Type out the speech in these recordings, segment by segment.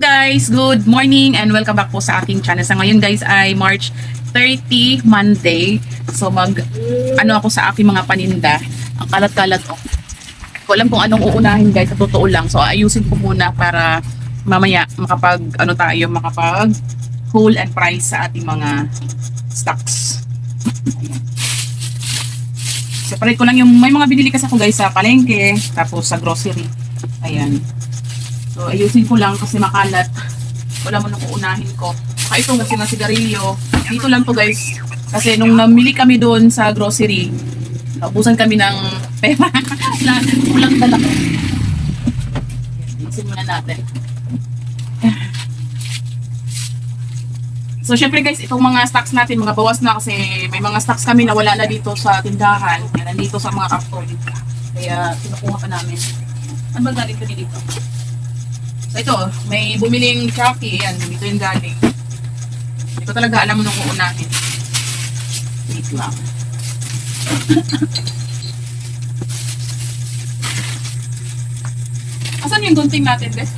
Guys, good morning and welcome back po sa aking channel. Sa ngayon guys ay March 30, Monday. So ako sa aking mga paninda. Ang kalat-kalat oh. Ko alam kung anong uunahin guys, sa totoo lang. So ayusin ko muna para mamaya makapag whole and price sa ating mga stocks. Ayan. Separate ko lang yung may mga binili kasi ako guys sa palengke, tapos sa grocery. Ayan. So, ayusin ko lang kasi makalat. Wala mo nang uunahin ko. Saka ito kasi na sigarilyo. Dito lang to guys. Kasi nung namili kami doon sa grocery, naubusan kami ng pera. Kulang dala ko. Ayusin muna natin. So, syempre guys, itong mga stocks natin, mga bawas na kasi may mga stocks kami na wala na dito sa tindahan. Yan, nandito sa mga karton. Kaya, kinukuha pa namin. Ano ba galing ko dito? So ito, may bumiling Chucky. Ayan, dito yung galing. Ito talaga alam mo nung uunahin. Wait lang. Asan yung gunting natin, Bes?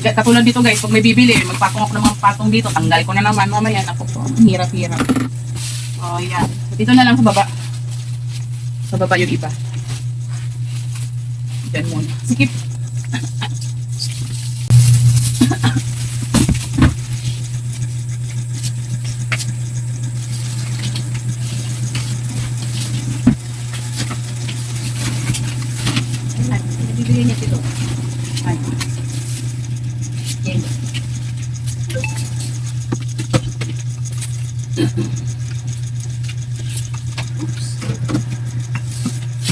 Katulad dito guys, pag may bibili, magpatong ako ng mga patong dito, tanggal ko na naman mamaya. Ako po, hirap-hirap. O yan. So, dito na lang sa baba. Sa baba yung iba. Diyan muna. Sikip. Ay, bibili niya dito. Ay. Oops.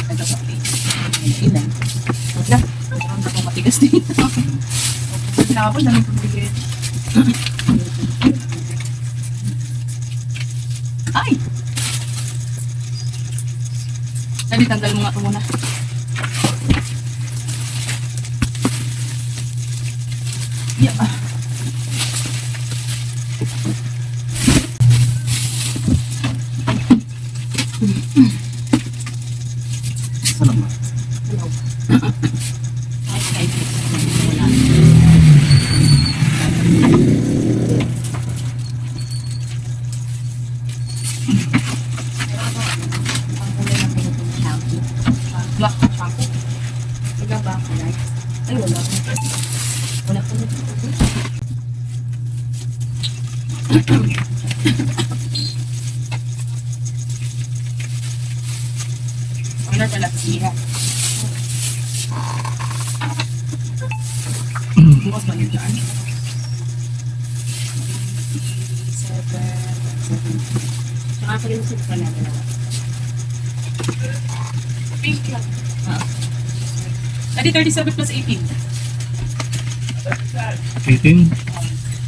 Ito sa plate. Ilan? Wala. Meron na akong matigas dito. Wala ako, daming pagbigat. Ay! Sabi, tanggal mo nga ito muna. Yeah. Salamat. Hello. Okay. Wala. Black shampoo. Ikaw ba? Ay, wala. Wala ko na dito. Wala pala siya. Bukas ba yun dyan? 7. Saka pa rin yung sipra natin. Pink lang. Adi 37 plus 18. 18,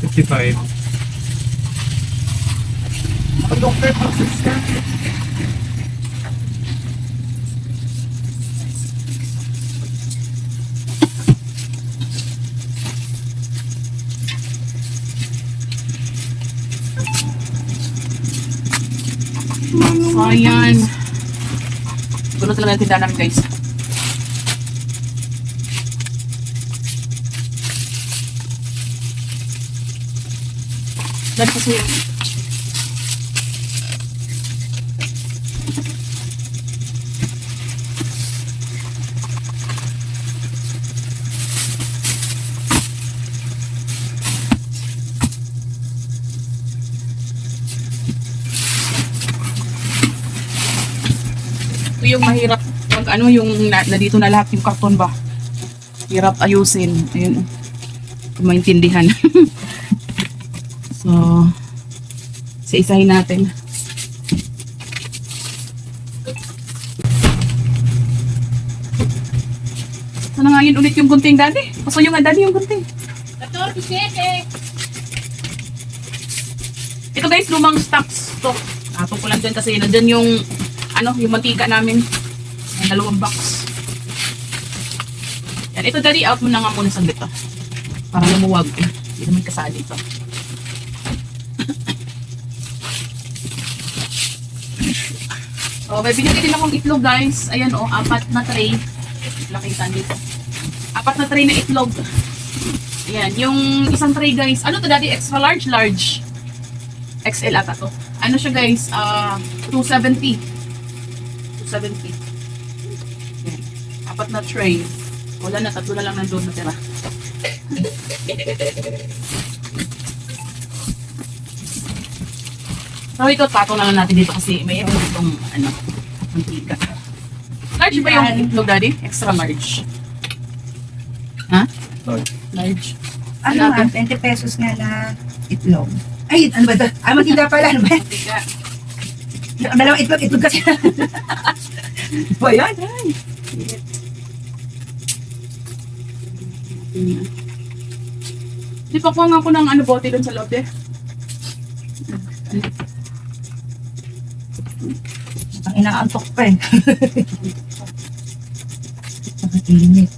55. Doctor pa sister. So, ayan. Gulo talaga yung tindahan namin, guys. Dali kasi ito yung mahirap pag yung na dito na lahat yung karton ba. Hirap ayusin. Ayun. Kung maintindihan. So, isa-isahin natin. Sana nga yun ulit yung gunting dali. Paso yung nga dali yung gunting. 14, ito guys, lumang stocks to. Atong ko lang dyan kasi nandyan yung yung mantika namin. Yung dalawang box. Yan, ito dali out mo na nga muna saglit to. Para lumuwag. Hindi naman kasali ito. So, may binili din akong itlog guys. Ayan o, 4 na tray. Lakitan dito. 4 na tray na itlog. Ayan, yung isang tray guys. Ano to daddy? Extra large? Large. XL ata to. Ano siya guys? 270. 270. Ayan. 4 na tray. Wala na, 3 na lang nandun natira. So ito, patong na lang natin dito kasi may itong mantika. Large ba yung itlog, daddy? Extra large. Ha? Large. Ano nga, 20 pesos nga na itlog. Ay, ano ba ito? Ah, magtinda pala. Ano ba? Mantika. Dalawang itlog kasi. O, yan. Di pa kuha nga ako ng bote dun sa loob eh. Ang inaantok pa eh. Init.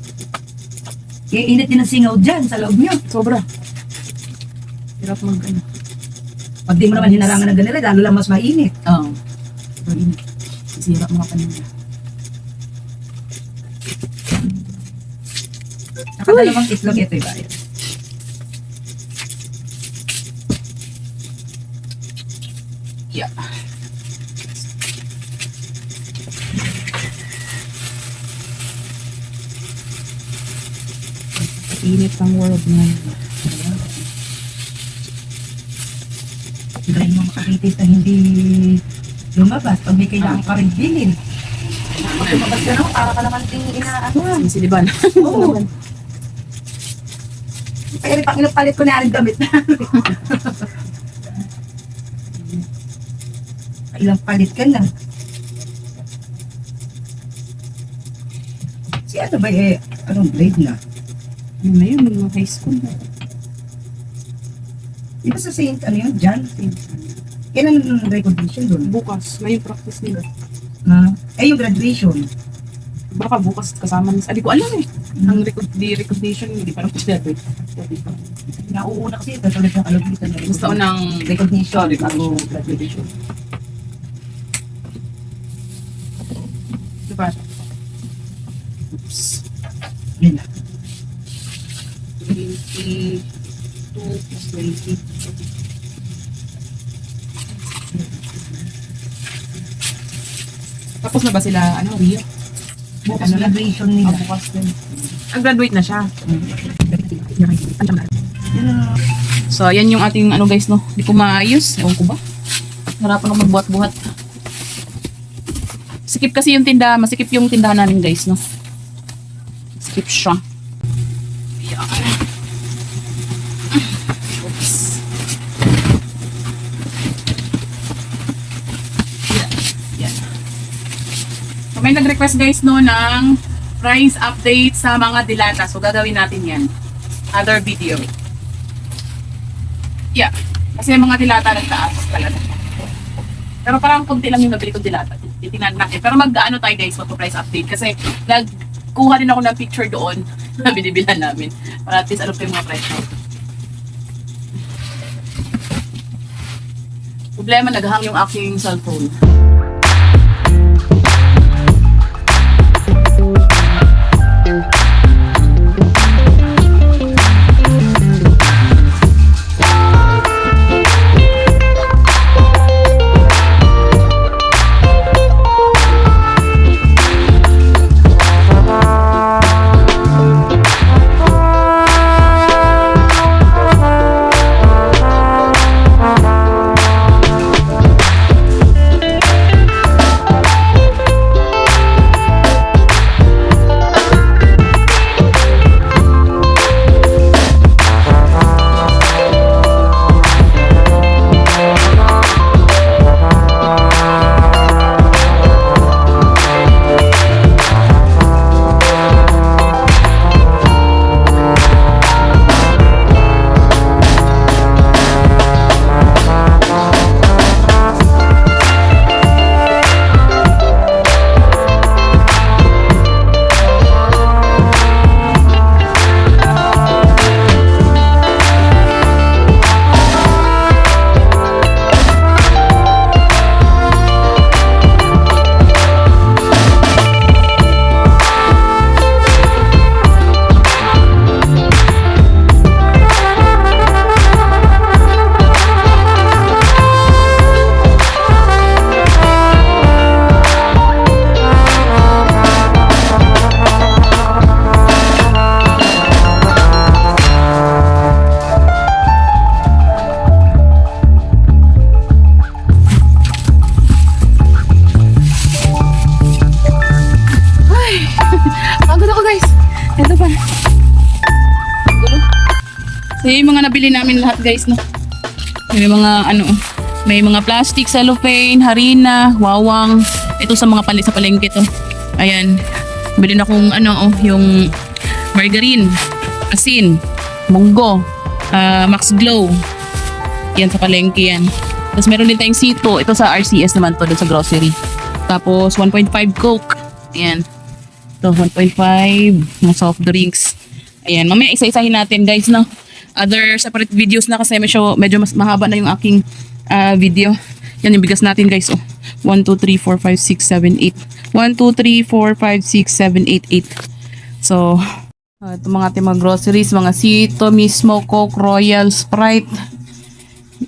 Kaya init din ang singaw dyan sa loob nyo. Sobra. Hirap mag Pag di mo naman hinarangan ng ganila, lalo lang mas mainit. Oo. Sobrang init. Sisira mga paninda. Nakadalawang itlog ito iba. Yeah. Init ang world ngayon. Dahil mga karitis na hindi lumabas pag may kailangan ka rin bilhin. Pag lumabas ka naman, para ka naman din inaano. Sinisiliban. Oo. Kaya rin pang inupalit ko na ang damit na. Ilang palit ka na. Si ano ba anong grade na? Yun na yun, mga high school. Di ba sa Saint, ano yun, John? Kailan ang recognition doon? Bukas, may practice nila. Yung graduation. Baka bukas kasama nila. Hindi ko alam eh. Ang recognition, hindi pa rin ko sinabi. Nauuna kasi ito tulad ng alagitan na Gusto ko ng recognition bago graduation. diba? Oops. Yun na. 22 plus 20. Tapos na ba sila, Rio? Bukas Ano na? graduation nila. Bukas din. Graduate na siya. Yun na. So, ayan yung ating guys, no? Hindi ko maayos. Ewan ko ba? Harapan ako magbuhat-buhat. Sikip kasi yung masikip yung tindahan namin guys, no? Sikip siya. Ayan. Oops. Yan. So, may nag-request guys, no, ng price update sa mga dilata. So, gagawin natin yan. Other video. Yeah. Kasi yung mga dilata nagtaas talaga. Pero parang kunti lang yung nabili ko dilata. Titingnan natin. Pero mag-ano tayo guys, magpa-price update. Kasi nagkuha din ako ng picture doon na binibilan namin. Para at least alam ko yung mga price na. Problema, naghang yung aking cellphone. So, yung mga nabili namin lahat guys, no? May mga ano, may mga plastic, cellophane, harina, wawang. Ito sa mga sa palengke to. Ayan. Bili na akong ano, yung margarine, asin, munggo, Max Glow. Yan sa palengke yan. Tapos meron din tayong sito. Ito sa RCS naman to, doon sa grocery. Tapos 1.5 Coke. Ayan. Ito 1.5 mga soft drinks. Ayan. Mamaya isa-isahin natin guys, no? Other separate videos na kasi medyo mas mahaba na yung aking video. Yan yung bigas natin guys. Oh. 1, 2, 3, 4, 5, 6, 7, 8. 1, 2, 3, 4, 5, 6, 7, 8, 8. So, ito mga ating mga groceries. Mga sito mismo, Coke, Royal, Sprite.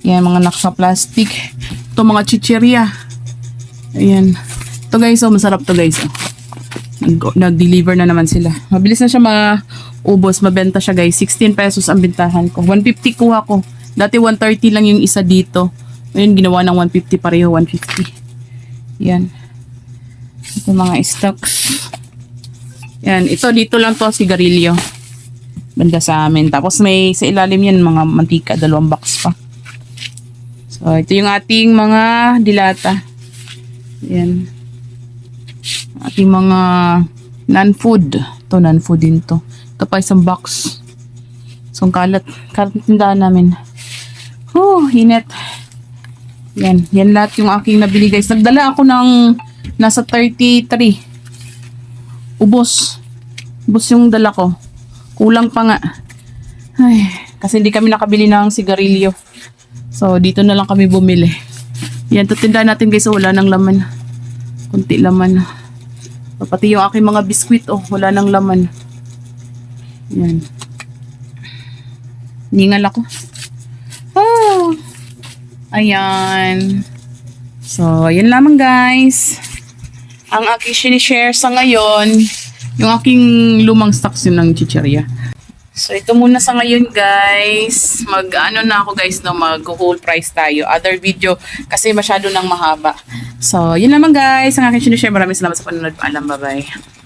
Yan, mga nasa plastic. Ito mga chichirya. Ayan. Ito guys, oh, masarap to guys. Oh. Nag-deliver na naman sila. Mabilis na siya maubos. Mabenta siya guys. 16 pesos ang bintahan ko. 150 kuha ko. Dati 130 lang yung isa dito. Ngayon ginawa ng 150 pareho. 150. Yan. Ito mga stocks. Yan. Ito dito lang to sigarilyo. Banda sa amin. Tapos may sa ilalim yan mga mantika. 2 box pa. So ito yung ating mga dilata. Yan. Ating mga non-food. Ito non-food din to. Ito pa isang box. So, ang kalat tindahan namin. Init. Yan. Yan lahat yung aking nabili guys. Nagdala ako ng nasa 33. Ubos. Ubos yung dala ko. Kulang pa nga. Ay, kasi hindi kami nakabili ng sigarilyo. So, dito na lang kami bumili. Yan, ito tindahan natin guys. So, wala nang laman. Kunti laman. So, pati yung aking mga biskwit. Oh, wala nang laman. Yan. Ningal ako. Oh. Ayan. So, ayan lamang guys. Ang aking sinishare sa ngayon, yung aking lumang stocks yun ng chichirya. So, ito muna sa ngayon guys. Mag-ano na ako guys, no, mag-whole price tayo. Other video kasi masyado nang mahaba. So, yun naman guys. Ang aking sinishare. Maraming salamat sa panonood. Paalam. Bye-bye.